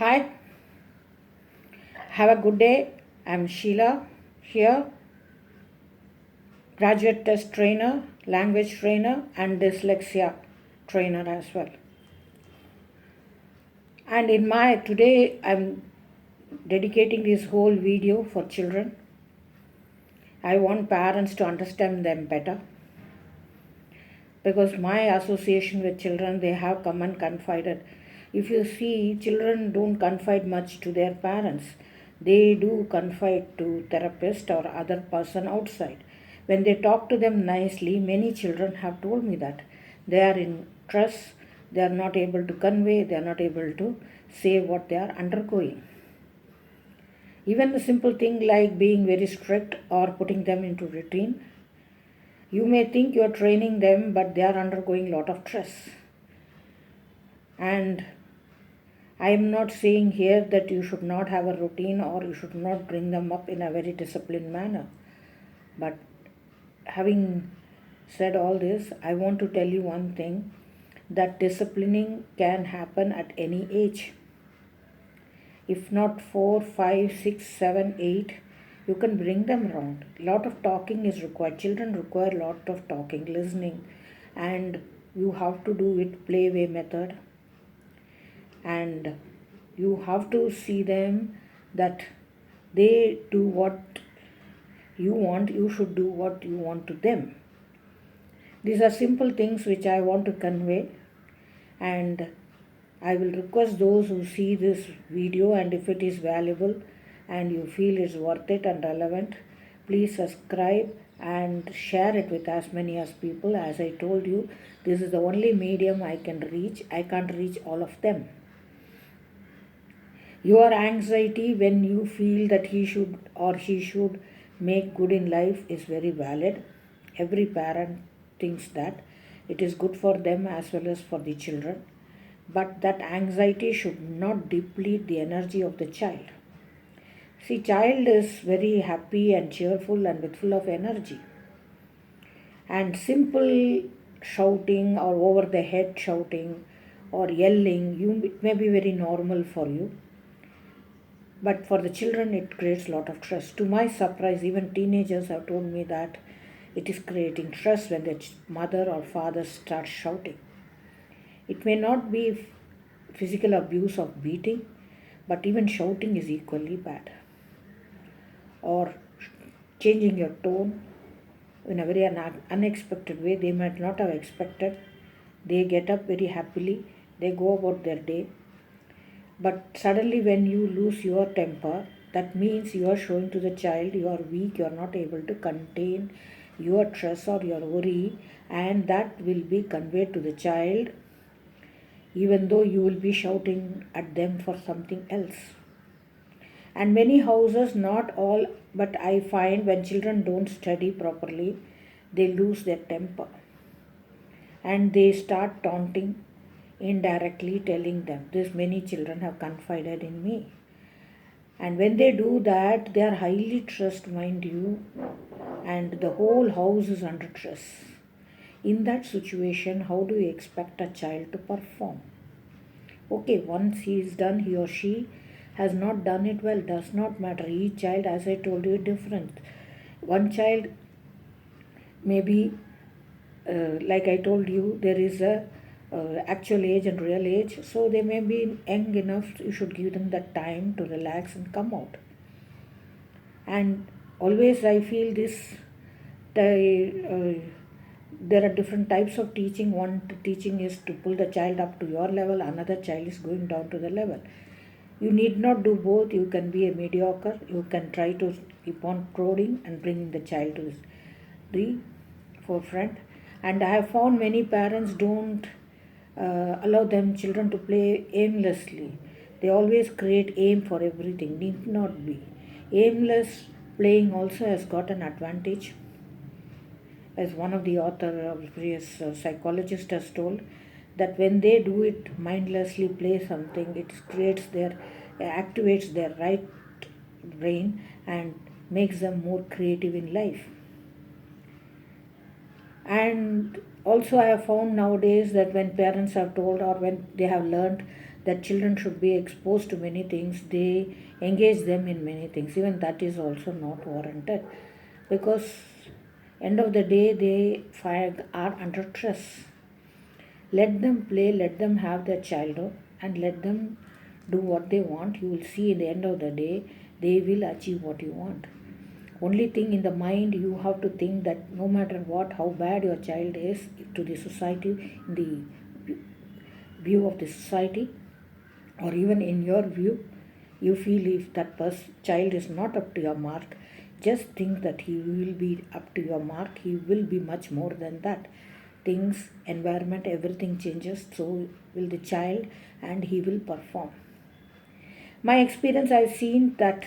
Hi, have a good day. I'm Sheila here, graduate test trainer, language trainer, and dyslexia trainer as well. And in my today, I'm dedicating this whole video for children. I want parents to understand them better because my association with children, they have come and confided. If you see, children don't confide much to their parents. They do confide to therapist or other person outside. When they talk to them nicely, many children have told me that they are in trust, they are not able to convey, they are not able to say what they are undergoing. Even the simple thing like being very strict or putting them into routine, you may think you are training them, but they are undergoing a lot of stress. And I am not saying here that you should not have a routine or you should not bring them up in a very disciplined manner. But having said all this, I want to tell you one thing, that disciplining can happen at any age. If not 4, 5, 6, 7, 8, you can bring them around. A lot of talking is required. Children require a lot of talking, listening, and you have to do it play way method. And you have to see them that they do what you want, you should do what you want to them. These are simple things which I want to convey, and I will request those who see this video, and if it is valuable and you feel it's worth it and relevant, please subscribe and share it with as many as people. As I told you, this is the only medium I can reach. I can't reach all of them. Your anxiety when you feel that he should or she should make good in life is very valid. Every parent thinks that it is good for them as well as for the children. But that anxiety should not deplete the energy of the child. See, child is very happy and cheerful and with full of energy. And simple shouting or over the head shouting or yelling, it may be very normal for you, but for the children it creates a lot of stress. To my surprise, even teenagers have told me that it is creating stress when the mother or father starts shouting. It may not be physical abuse of beating, but even shouting is equally bad. Or changing your tone in a very unexpected way, they might not have expected. They get up very happily, they go about their day, but suddenly when you lose your temper, that means you are showing to the child you are weak, you are not able to contain your stress or your worry, and that will be conveyed to the child even though you will be shouting at them for something else. And many houses, not all, but I find when children don't study properly, they lose their temper and they start taunting, indirectly telling them. This many children have confided in me. And when they do that, they are highly stressed, mind you, and the whole house is under stress. In that situation, how do you expect a child to perform? Okay, once he is done, he or she has not done it well, does not matter. Each child, as I told you, different. One child maybe, like I told you, there is a actual age and real age, so they may be young enough, you should give them that time to relax and come out. And always I feel this, there are different types of teaching. One teaching is to pull the child up to your level, another child is going down to the level. You need not do both. You can be a mediocre, you can try to keep on prodding and bringing the child to the forefront. And I have found many parents don't allow them children to play aimlessly. They always create aim for everything. Need not be. Aimless playing also has got an advantage. As one of the author of various psychologist has told, that when they do it mindlessly play something, it creates their activates their right brain and makes them more creative in life. And also I have found nowadays that when parents have told or when they have learned that children should be exposed to many things, they engage them in many things. Even that is also not warranted, because end of the day they are under stress. Let them play, let them have their childhood, and let them do what they want. You will see in the end of the day, they will achieve what you want. Only thing in the mind, you have to think that no matter what, how bad your child is to the society, in the view of the society, or even in your view, you feel if that child is not up to your mark, just think that he will be up to your mark. He will be much more than that. Things, environment, everything changes, so will the child, and he will perform. My experience, I've seen that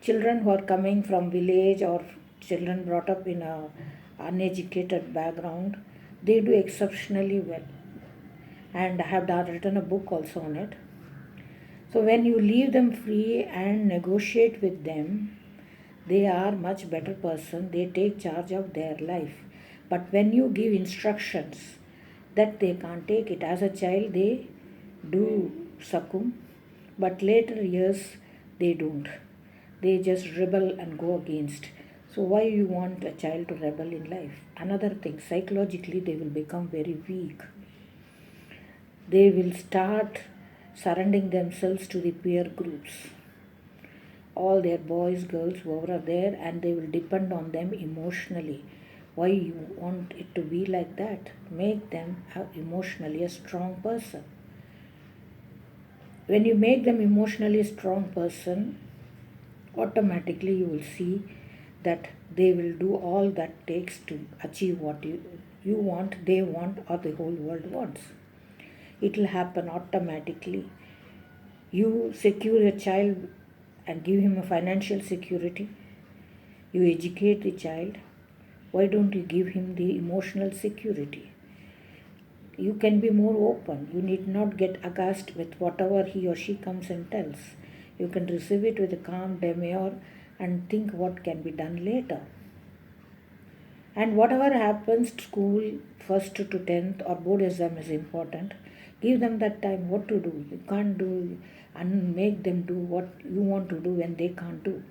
children who are coming from village, or children brought up in a uneducated background, they do exceptionally well, and I have written a book also on it. So when you leave them free and negotiate with them, they are much better person. They take charge of their life. But when you give instructions that they can't take it, as a child they do succumb, but later years they don't. They just rebel and go against. So why you want a child to rebel in life? Another thing, psychologically they will become very weak. They will start surrendering themselves to the peer groups, all their boys, girls, whoever are there, and they will depend on them emotionally. Why you want it to be like that? Make them emotionally a strong person. When you make them emotionally strong person, automatically you will see that they will do all that takes to achieve what you want, they want, or the whole world wants. It will happen automatically. You secure a child and give him a financial security. You educate the child. Why don't you give him the emotional security? You can be more open. You need not get aghast with whatever he or she comes and tells. You can receive it with a calm demeanor and think what can be done later. And whatever happens, school 1st to 10th or board exam is important. Give them that time what to do. You can't do and make them do what you want to do when they can't do.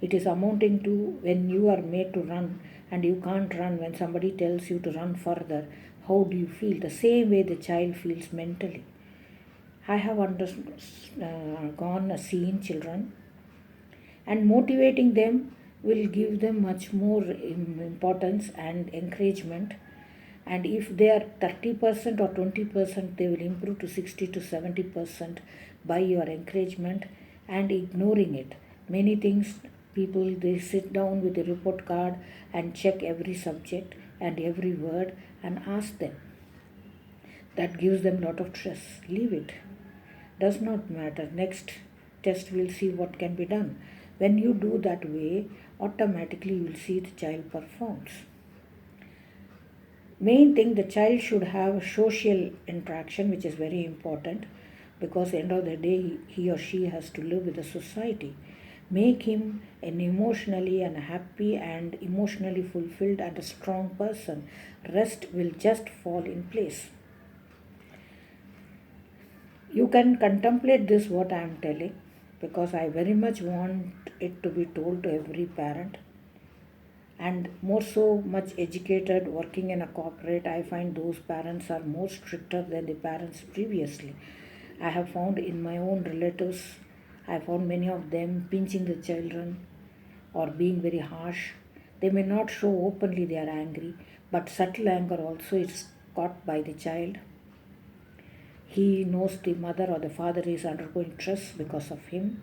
It is amounting to when you are made to run and you can't run, when somebody tells you to run further. How do you feel? The same way the child feels mentally. I have seen children, and motivating them will give them much more importance and encouragement. And if they are 30% or 20%, they will improve to 60 to 70% by your encouragement and ignoring it. Many things, people, they sit down with a report card and check every subject and every word and ask them. That gives them a lot of stress. Leave it. Does not matter. Next test we'll see what can be done. When you do that way, automatically you will see the child performs. Main thing, the child should have social interaction, which is very important, because at the end of the day he or she has to live with the society. Make him an emotionally and happy and emotionally fulfilled and a strong person. Rest will just fall in place. You can contemplate this what I am telling, because I very much want it to be told to every parent. And more so much educated, working in a corporate, I find those parents are more stricter than the parents previously. I have found in my own relatives, I found many of them pinching the children or being very harsh. They may not show openly they are angry, but subtle anger also is caught by the child. He knows the mother or the father is undergoing stress because of him.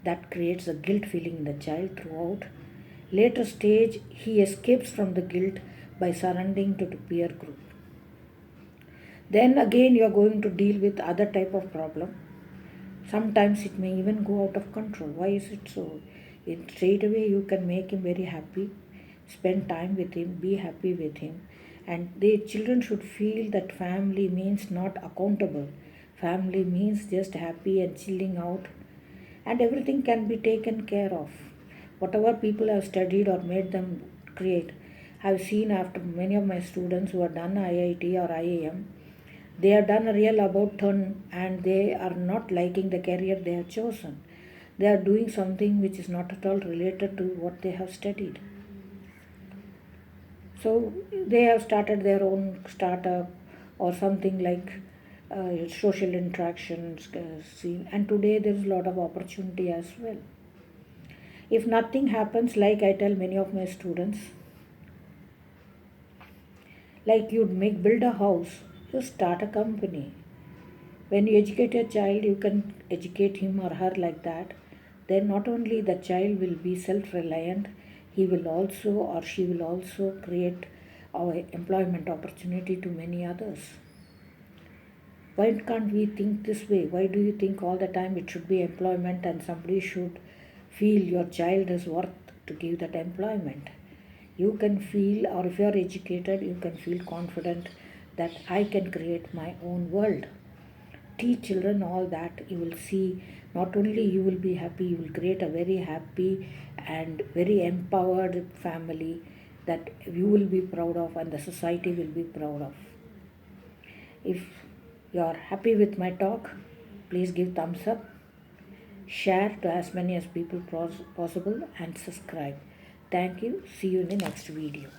That creates a guilt feeling in the child throughout. Later stage, he escapes from the guilt by surrendering to the peer group. Then again you are going to deal with other type of problem. Sometimes it may even go out of control. Why is it so? Straight away you can make him very happy, spend time with him, be happy with him. And the children should feel that family means not accountable. Family means just happy and chilling out, and everything can be taken care of. Whatever people have studied or made them create, I've seen after many of my students who have done IIT or IIM, They have done a real about turn and they are not liking the career they have chosen. They are doing something which is not at all related to what they have studied. So they have started their own startup or something like social interactions scene, and today there is a lot of opportunity as well. If nothing happens, like I tell many of my students, like you'd make build a house, you start a company. When you educate a child, you can educate him or her like that. Then not only the child will be self-reliant, he will also or she will also create our employment opportunity to many others. Why can't we think this way? Why do you think all the time it should be employment and somebody should feel your child is worth to give that employment? You can feel, or if you are educated, you can feel confident that I can create my own world. Teach children all that. You will see not only you will be happy, you will create a very happy and very empowered family that you will be proud of and the society will be proud of. If you are happy with my talk, please give thumbs up, share to as many as people possible, and subscribe. Thank you. See you in the next video.